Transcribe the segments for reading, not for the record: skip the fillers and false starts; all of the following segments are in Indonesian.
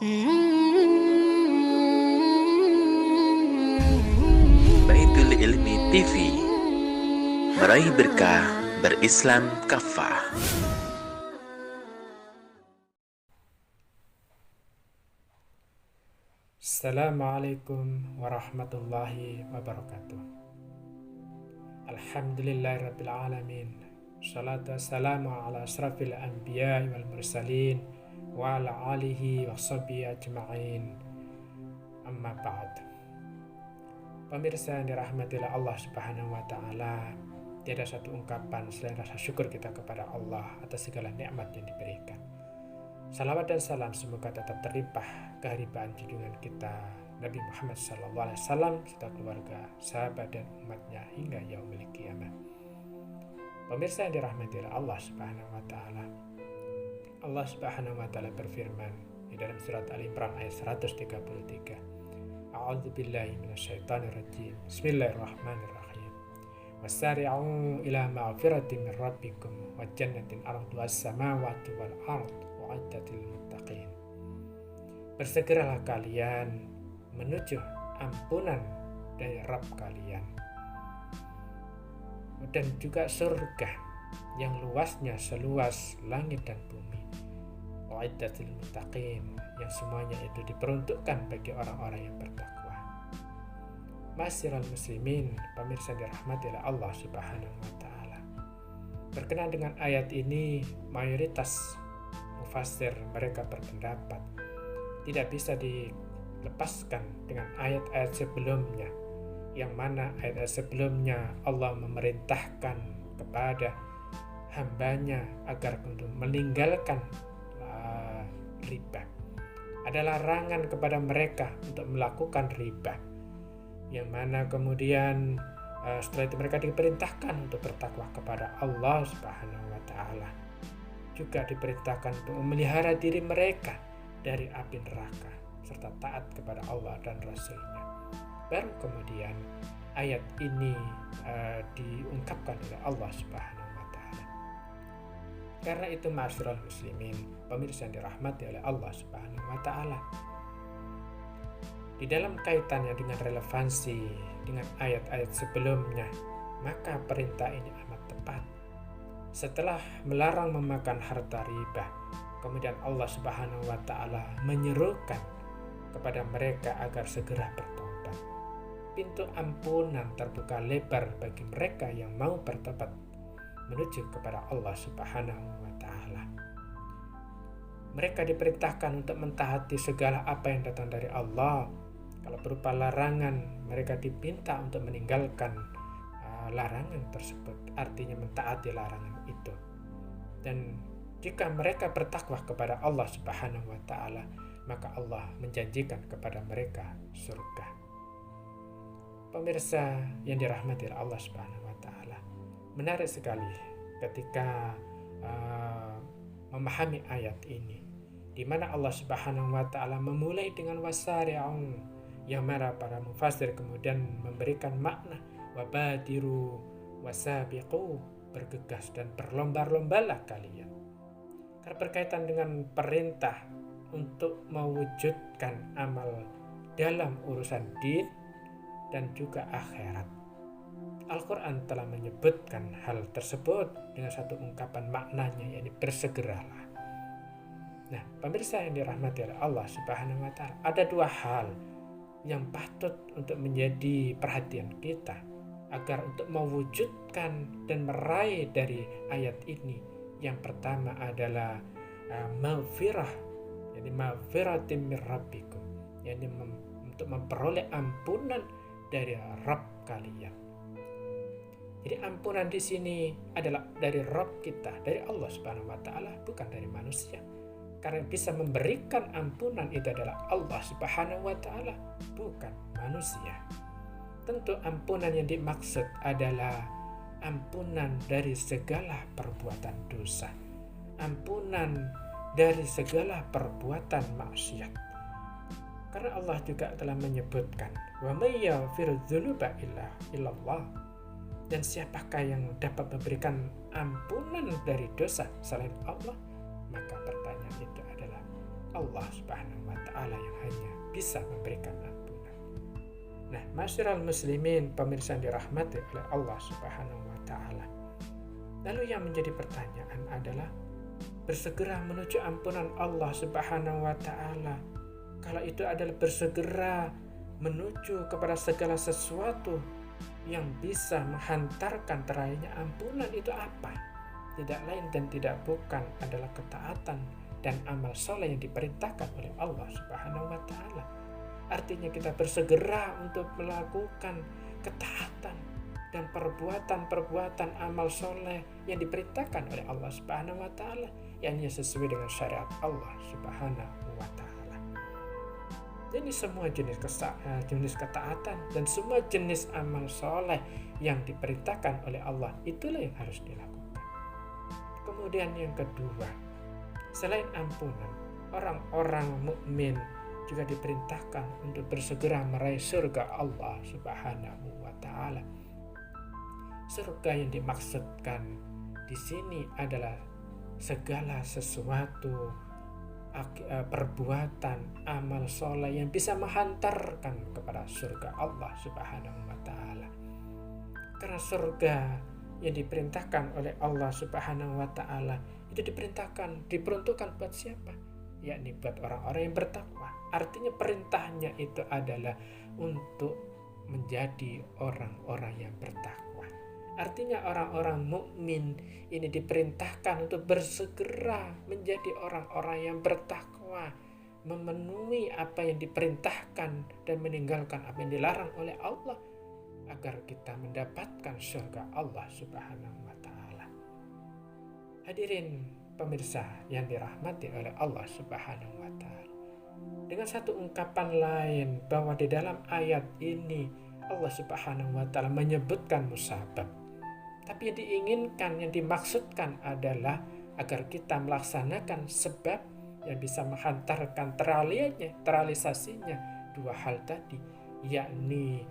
Baitul Ilmi TV, meraih berkah berislam kafah. Assalamualaikum warahmatullahi wabarakatuh. Alhamdulillahirabbil alamin. Salatu wassalamu ala asrafil anbiya wal mursalin wa ala alihi wa sahbihi ajma'in. Amma ba'd. Pemirsa yang dirahmati oleh Allah Subhanahu wa taala, tiada satu ungkapan selain rasa syukur kita kepada Allah atas segala nikmat yang diberikan. Salawat dan salam semoga tetap terlimpah keharibaan junjungan kita Nabi Muhammad SAW serta keluarga, sahabat dan umatnya hingga yaumil qiyamah. Pemirsa yang dirahmati oleh Allah Subhanahu wa taala. Allah Subhanahu wa taala berfirman di dalam surat Al Imran ayat 133. A'udzu billahi minasyaitonir rajim. Bismillahirrahmanirrahim. Wasari'u ila maghfiratin min rabbikum wa jannatin 'arduha as-samawati wal ardh u'iddatil muttaqin. Bersegeralah kalian menuju ampunan dari Rabb kalian dan juga surga yang luasnya seluas langit dan bumi. U'iddatil muttaqin, yang semuanya itu diperuntukkan bagi orang-orang yang bertakwa. Ma'asyiral muslimin, pemirsa dirahmati oleh Allah Subhanahu wa taala. Berkenaan dengan ayat ini, mayoritas mufassir mereka berpendapat tidak bisa dilepaskan dengan ayat-ayat sebelumnya, yang mana ayat-ayat sebelumnya Allah memerintahkan kepada hambanya agar untuk meninggalkan riba. Ada larangan kepada mereka untuk melakukan riba, yang mana kemudian setelah itu mereka diperintahkan untuk bertakwa kepada Allah Subhanahu wa taala. Juga diperintahkan untuk memelihara diri mereka dari api neraka serta taat kepada Allah dan Rasul-Nya. Baru kemudian ayat ini diungkapkan oleh Allah Subhanahu wa taala. Karena itu ma'asyiral muslimin, pemirsa yang dirahmati oleh Allah Subhanahu wa taala, di dalam kaitannya dengan relevansi dengan ayat-ayat sebelumnya, maka perintah ini amat tepat. Setelah melarang memakan harta riba, kemudian Allah Subhanahu wa taala menyerukan kepada mereka agar segera bertobat. Pintu ampunan terbuka lebar bagi mereka yang mau bertobat menuju kepada Allah Subhanahu wa taala. Mereka diperintahkan untuk mentaati segala apa yang datang dari Allah. Kalau berupa larangan, mereka diminta untuk meninggalkan larangan tersebut, artinya mentaati larangan itu. Dan jika mereka bertakwa kepada Allah Subhanahu wa taala, maka Allah menjanjikan kepada mereka surga. Pemirsa yang dirahmati Allah Subhanahu wa taala, menarik sekali ketika memahami ayat ini, di mana Allah Subhanahu wa taala memulai dengan wasari'u, yang mana para mufassir kemudian memberikan makna wabadiru wasabiqu, bergegas dan berlomba-lombalah kalian. Karena berkaitan dengan perintah untuk mewujudkan amal dalam urusan din dan juga akhirat. Al-Quran telah menyebutkan hal tersebut dengan satu ungkapan maknanya, yakni bersegeralah. Nah, pemirsa yang dirahmati oleh Allah Subhanahu wa taala, ada dua hal yang patut untuk menjadi perhatian kita agar untuk mewujudkan dan meraih dari ayat ini. Yang pertama adalah maghfirah, yakni maghfiratin min rabbikum, yakni untuk memperoleh ampunan dari Rabb kalian. Jadi ampunan di sini adalah dari Rabb kita, dari Allah Subhanahu wa taala, bukan dari manusia. Karena bisa memberikan ampunan itu adalah Allah Subhanahu wa taala, bukan manusia. Tentu ampunan yang dimaksud adalah ampunan dari segala perbuatan dosa, ampunan dari segala perbuatan maksiat. Karena Allah juga telah menyebutkan, wa may yaghfiru dzunuba illallah, dan siapakah yang dapat memberikan ampunan dari dosa selain Allah? Maka pertanyaan itu adalah Allah Subhanahu wa ta'ala yang hanya bisa memberikan ampunan. Nah, masyiral muslimin, pemirsa yang dirahmati oleh Allah Subhanahu wa ta'ala. Lalu yang menjadi pertanyaan adalah, bersegera menuju ampunan Allah Subhanahu wa ta'ala, kalau itu adalah bersegera menuju kepada segala sesuatu yang bisa menghantarkan terakhirnya ampunan, itu apa? Tidak lain dan tidak bukan adalah ketaatan dan amal soleh yang diperintahkan oleh Allah Subhanahu wa ta'ala. Artinya kita bersegera untuk melakukan ketaatan dan perbuatan-perbuatan amal soleh yang diperintahkan oleh Allah Subhanahu wa ta'ala, yang sesuai dengan syariat Allah Subhanahu wa ta'ala. Jadi semua jenis ketaatan dan semua jenis amal soleh yang diperintahkan oleh Allah, itulah yang harus dilakukan. Kemudian yang kedua, selain ampunan, orang-orang mukmin juga diperintahkan untuk bersegera meraih surga Allah Subhanahu wa ta'ala. Surga yang dimaksudkan di sini adalah segala sesuatu perbuatan amal soleh yang bisa menghantarkan kepada surga Allah Subhanahu wa ta'ala. Karena surga yang diperintahkan oleh Allah Subhanahu wa ta'ala itu diperuntukkan buat siapa? Yakni buat orang-orang yang bertakwa. Artinya perintahnya itu adalah untuk menjadi orang-orang yang bertakwa. Artinya orang-orang mukmin ini diperintahkan untuk bersegera menjadi orang-orang yang bertakwa, memenuhi apa yang diperintahkan dan meninggalkan apa yang dilarang oleh Allah, agar kita mendapatkan surga Allah Subhanahu wa ta'ala. Hadirin pemirsa yang dirahmati oleh Allah Subhanahu wa ta'ala. Dengan satu ungkapan lain, bahwa di dalam ayat ini Allah Subhanahu wa ta'ala menyebutkan musabab. Tapi yang diinginkan, yang dimaksudkan adalah agar kita melaksanakan sebab yang bisa menghantarkan terrealisasinya dua hal tadi, yakni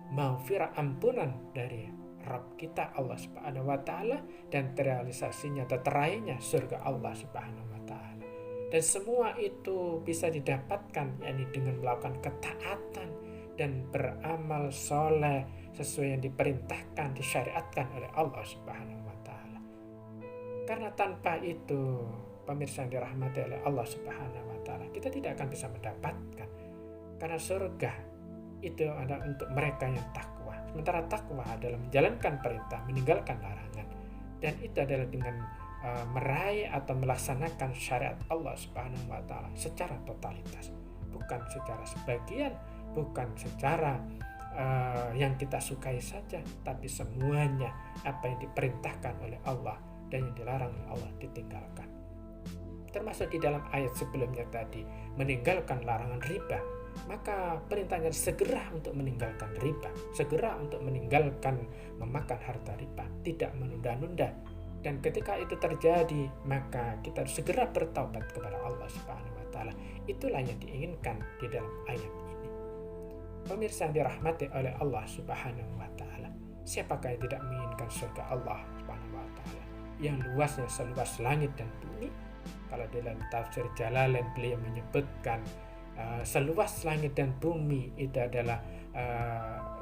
maghfirah, ampunan dari Rabb kita Allah Subhanahu wa ta'ala, dan terrealisasinya atau teraihnya surga Allah Subhanahu wa ta'ala. Dan semua itu bisa didapatkan yakni dengan melakukan ketaatan dan beramal soleh sesuai yang diperintahkan, disyariatkan oleh Allah Subhanahu wa ta'ala. Karena tanpa itu, pemirsa yang dirahmati oleh Allah Subhanahu wa ta'ala, kita tidak akan bisa mendapatkan. Karena surga itu adalah untuk mereka yang takwa. Sementara takwa adalah menjalankan perintah, meninggalkan larangan. Dan itu adalah dengan meraih atau melaksanakan syariat Allah Subhanahu wa ta'ala secara totalitas, bukan secara sebagian, bukan secara yang kita sukai saja, tapi semuanya apa yang diperintahkan oleh Allah dan yang dilarang oleh Allah ditinggalkan. Termasuk di dalam ayat sebelumnya tadi, meninggalkan larangan riba. Maka perintahnya segera untuk meninggalkan riba, segera untuk meninggalkan memakan harta riba, tidak menunda-nunda. Dan ketika itu terjadi, maka kita harus segera bertaubat kepada Allah Subhanahu wa ta'ala. Itulah yang diinginkan di dalam ayat ini. Pemirsa yang dirahmati oleh Allah Subhanahu wa ta'ala, siapakah yang tidak menginginkan surga Allah Subhanahu wa ta'ala yang luasnya seluas langit dan bumi? Kalau dalam tafsir Jalalain beliau menyebutkan seluas langit dan bumi itu adalah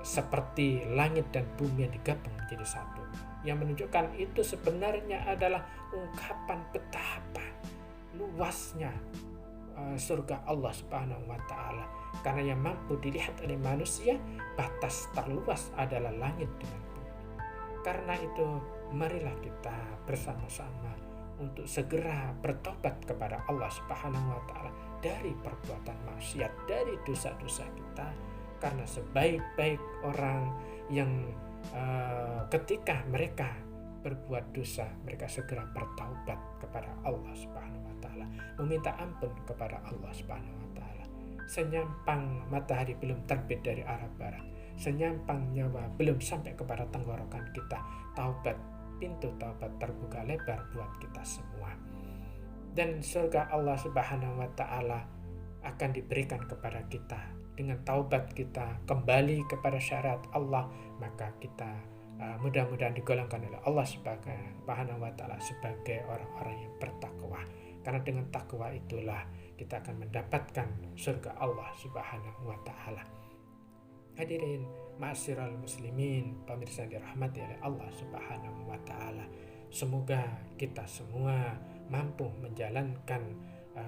seperti langit dan bumi yang digabung menjadi satu. Yang menunjukkan itu sebenarnya adalah ungkapan betapa luasnya surga Allah Subhanahu wa ta'ala. Karena yang mampu dilihat oleh manusia, batas terluas adalah langit dengan bumi. Karena itu, marilah kita bersama-sama untuk segera bertobat kepada Allah Subhanahu wa ta'ala dari perbuatan maksiat, dari dosa-dosa kita. Karena sebaik-baik orang yang ketika mereka berbuat dosa, mereka segera bertaubat kepada Allah Subhanahu wa ta'ala, meminta ampun kepada Allah Subhanahu wa ta'ala. Senyampang matahari belum terbit dari arah barat, senyampang nyawa belum sampai kepada tenggorokan kita, taubat, pintu taubat terbuka lebar buat kita semua. Dan surga Allah Subhanahu wa ta'ala akan diberikan kepada kita dengan taubat kita kembali kepada syariat Allah. Maka kita mudah-mudahan digolongkan oleh Allah Subhanahu wa ta'ala sebagai orang-orang yang bertakwa. Karena dengan takwa itulah kita akan mendapatkan surga Allah Subhanahu wa taala. Hadirin ma'asyiral muslimin, pemirsa yang dirahmati oleh Allah Subhanahu wa taala. Semoga kita semua mampu menjalankan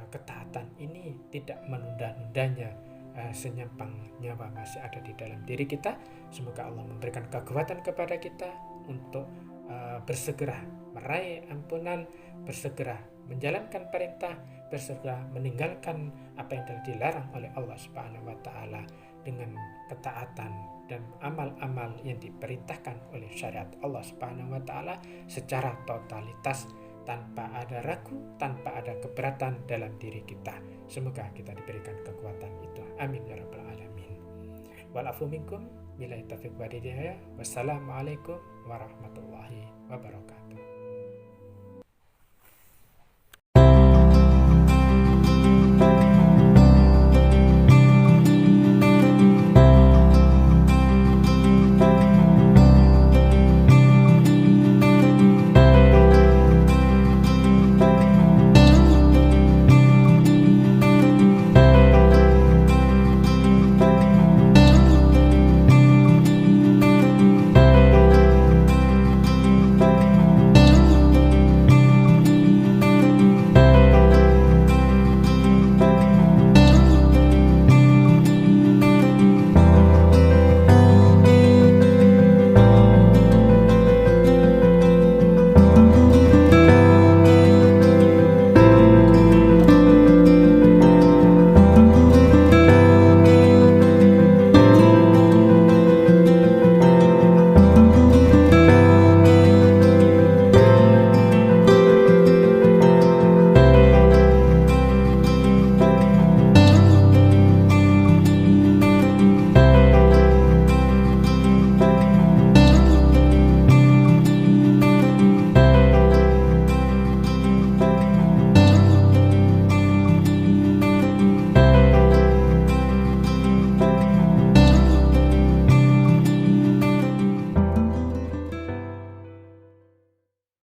ketaatan ini, tidak menunda-nundanya. Senyampang nyawa masih ada di dalam diri kita. Semoga Allah memberikan kekuatan kepada kita untuk bersegera meraih ampunan, bersegera menjalankan perintah, bersegera meninggalkan apa yang telah dilarang oleh Allah Subhanahu wa taala dengan ketaatan dan amal-amal yang diperintahkan oleh syariat Allah Subhanahu wa taala secara totalitas, tanpa ada ragu, tanpa ada keberatan dalam diri kita. Semoga kita diberikan kekuatan itu. Amin ya rabbal alamin. Wal afu minkum, billahi taufiq wal hidayah. Wassalamualaikum warahmatullahi wabarakatuh.